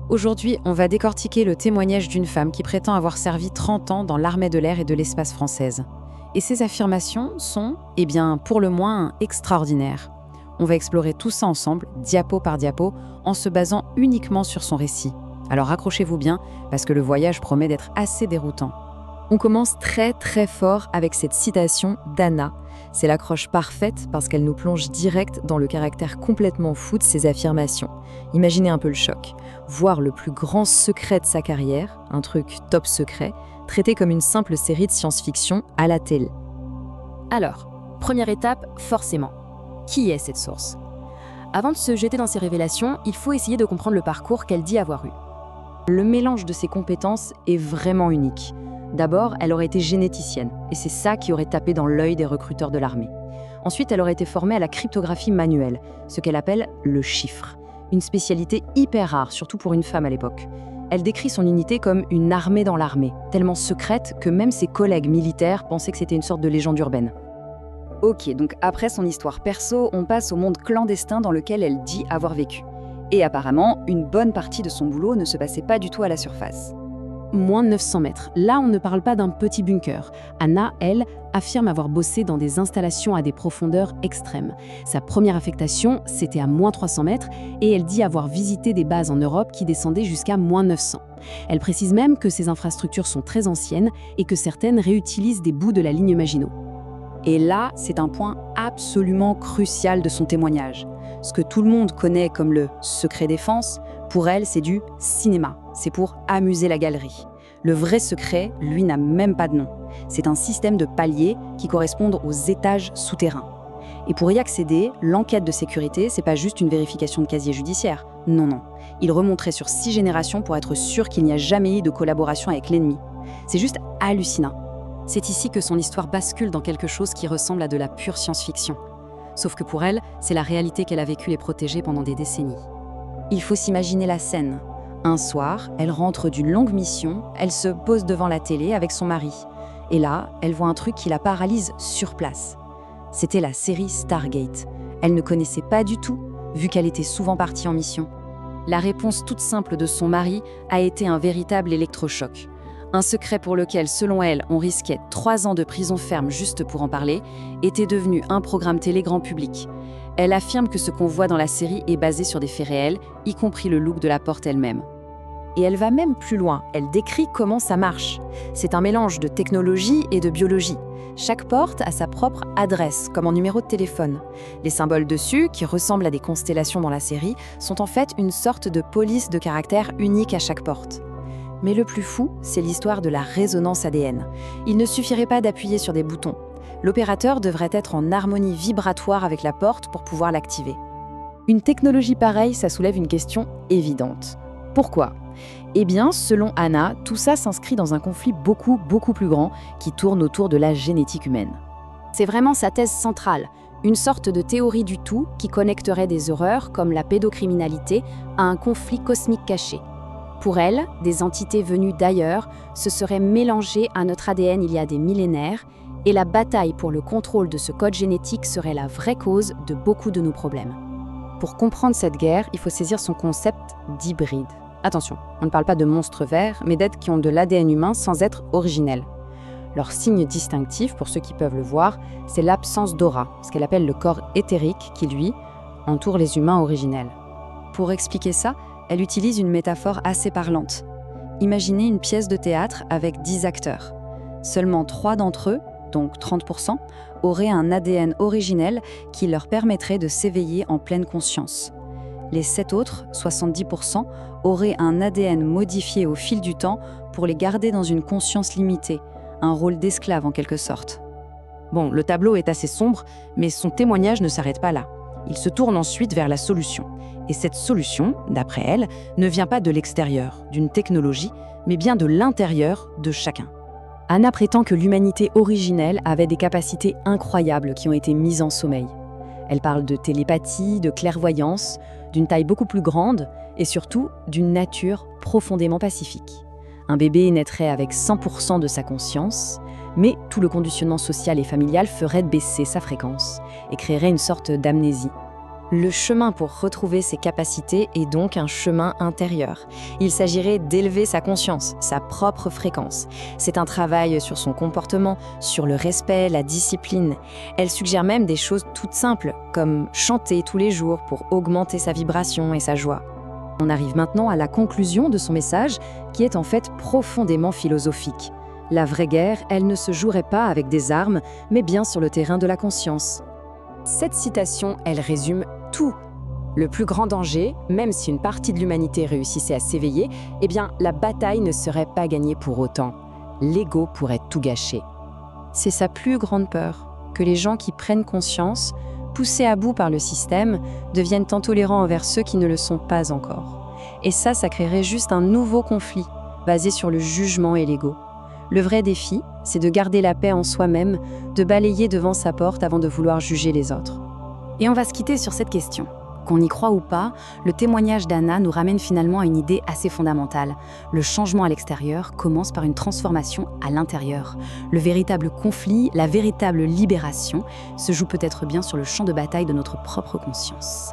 Aujourd'hui, on va décortiquer le témoignage d'une femme qui prétend avoir servi 30 ans dans l'armée de l'air et de l'espace française. Et ses affirmations sont, pour le moins, extraordinaires. On va explorer tout ça ensemble, diapo par diapo, en se basant uniquement sur son récit. Alors accrochez-vous bien, parce que le voyage promet d'être assez déroutant. On commence très très fort avec cette citation d'Anna. C'est l'accroche parfaite parce qu'elle nous plonge direct dans le caractère complètement fou de ses affirmations. Imaginez un peu le choc. Voir le plus grand secret de sa carrière, un truc top secret, traité comme une simple série de science-fiction à la télé. Alors, première étape, forcément. Qui est cette source ? Avant de se jeter dans ses révélations, il faut essayer de comprendre le parcours qu'elle dit avoir eu. Le mélange de ses compétences est vraiment unique. D'abord, elle aurait été généticienne, et c'est ça qui aurait tapé dans l'œil des recruteurs de l'armée. Ensuite, elle aurait été formée à la cryptographie manuelle, ce qu'elle appelle le chiffre. Une spécialité hyper rare, surtout pour une femme à l'époque. Elle décrit son unité comme une armée dans l'armée, tellement secrète que même ses collègues militaires pensaient que c'était une sorte de légende urbaine. Ok, donc après son histoire perso, on passe au monde clandestin dans lequel elle dit avoir vécu. Et apparemment, une bonne partie de son boulot ne se passait pas du tout à la surface. Moins de 900 mètres. Là, on ne parle pas d'un petit bunker. Anna, elle, affirme avoir bossé dans des installations à des profondeurs extrêmes. Sa première affectation, c'était à moins 300 mètres et elle dit avoir visité des bases en Europe qui descendaient jusqu'à moins 900. Elle précise même que ces infrastructures sont très anciennes et que certaines réutilisent des bouts de la ligne Maginot. Et là, c'est un point absolument crucial de son témoignage. Ce que tout le monde connaît comme le secret défense, pour elle, c'est du cinéma. C'est pour amuser la galerie. Le vrai secret, lui, n'a même pas de nom. C'est un système de paliers qui correspondent aux étages souterrains. Et pour y accéder, l'enquête de sécurité, c'est pas juste une vérification de casier judiciaire. Non, non. Il remonterait sur 6 générations pour être sûr qu'il n'y a jamais eu de collaboration avec l'ennemi. C'est juste hallucinant. C'est ici que son histoire bascule dans quelque chose qui ressemble à de la pure science-fiction. Sauf que pour elle, c'est la réalité qu'elle a vécue et protégée pendant des décennies. Il faut s'imaginer la scène. Un soir, elle rentre d'une longue mission, elle se pose devant la télé avec son mari. Et là, elle voit un truc qui la paralyse sur place. C'était la série Stargate. Elle ne connaissait pas du tout, vu qu'elle était souvent partie en mission. La réponse toute simple de son mari a été un véritable électrochoc. Un secret pour lequel, selon elle, on risquait 3 ans de prison ferme juste pour en parler, était devenu un programme télé grand public. Elle affirme que ce qu'on voit dans la série est basé sur des faits réels, y compris le look de la porte elle-même. Et elle va même plus loin, elle décrit comment ça marche. C'est un mélange de technologie et de biologie. Chaque porte a sa propre adresse, comme en numéro de téléphone. Les symboles dessus, qui ressemblent à des constellations dans la série, sont en fait une sorte de police de caractère unique à chaque porte. Mais le plus fou, c'est l'histoire de la résonance ADN. Il ne suffirait pas d'appuyer sur des boutons. L'opérateur devrait être en harmonie vibratoire avec la porte pour pouvoir l'activer. Une technologie pareille, ça soulève une question évidente. Pourquoi ? Eh bien, selon Anna, tout ça s'inscrit dans un conflit beaucoup plus grand qui tourne autour de la génétique humaine. C'est vraiment sa thèse centrale, une sorte de théorie du tout qui connecterait des horreurs comme la pédocriminalité à un conflit cosmique caché. Pour elle, des entités venues d'ailleurs se seraient mélangées à notre ADN il y a des millénaires et la bataille pour le contrôle de ce code génétique serait la vraie cause de beaucoup de nos problèmes. Pour comprendre cette guerre, il faut saisir son concept d'hybride. Attention, on ne parle pas de monstres verts, mais d'êtres qui ont de l'ADN humain sans être originels. Leur signe distinctif, pour ceux qui peuvent le voir, c'est l'absence d'aura, ce qu'elle appelle le corps éthérique qui, lui, entoure les humains originels. Pour expliquer ça, elle utilise une métaphore assez parlante. Imaginez une pièce de théâtre avec 10 acteurs. Seulement 3 d'entre eux, donc 30%, auraient un ADN originel qui leur permettrait de s'éveiller en pleine conscience. Les 7 autres, 70%, auraient un ADN modifié au fil du temps pour les garder dans une conscience limitée, un rôle d'esclave en quelque sorte. Bon, le tableau est assez sombre, mais son témoignage ne s'arrête pas là. Il se tourne ensuite vers la solution. Et cette solution, d'après elle, ne vient pas de l'extérieur, d'une technologie, mais bien de l'intérieur de chacun. Anna prétend que l'humanité originelle avait des capacités incroyables qui ont été mises en sommeil. Elle parle de télépathie, de clairvoyance, d'une taille beaucoup plus grande et surtout d'une nature profondément pacifique. Un bébé naîtrait avec 100% de sa conscience, mais tout le conditionnement social et familial ferait baisser sa fréquence et créerait une sorte d'amnésie. Le chemin pour retrouver ses capacités est donc un chemin intérieur. Il s'agirait d'élever sa conscience, sa propre fréquence. C'est un travail sur son comportement, sur le respect, la discipline. Elle suggère même des choses toutes simples, comme chanter tous les jours pour augmenter sa vibration et sa joie. On arrive maintenant à la conclusion de son message, qui est en fait profondément philosophique. La vraie guerre, elle ne se jouerait pas avec des armes, mais bien sur le terrain de la conscience. Cette citation, elle résume tout. Le plus grand danger, même si une partie de l'humanité réussissait à s'éveiller, eh bien, la bataille ne serait pas gagnée pour autant. L'ego pourrait tout gâcher. C'est sa plus grande peur, que les gens qui prennent conscience, poussés à bout par le système, deviennent intolérants envers ceux qui ne le sont pas encore. Et ça créerait juste un nouveau conflit, basé sur le jugement et l'ego. Le vrai défi, c'est de garder la paix en soi-même, de balayer devant sa porte avant de vouloir juger les autres. Et on va se quitter sur cette question. Qu'on y croit ou pas, le témoignage d'Anna nous ramène finalement à une idée assez fondamentale. Le changement à l'extérieur commence par une transformation à l'intérieur. Le véritable conflit, la véritable libération, se joue peut-être bien sur le champ de bataille de notre propre conscience.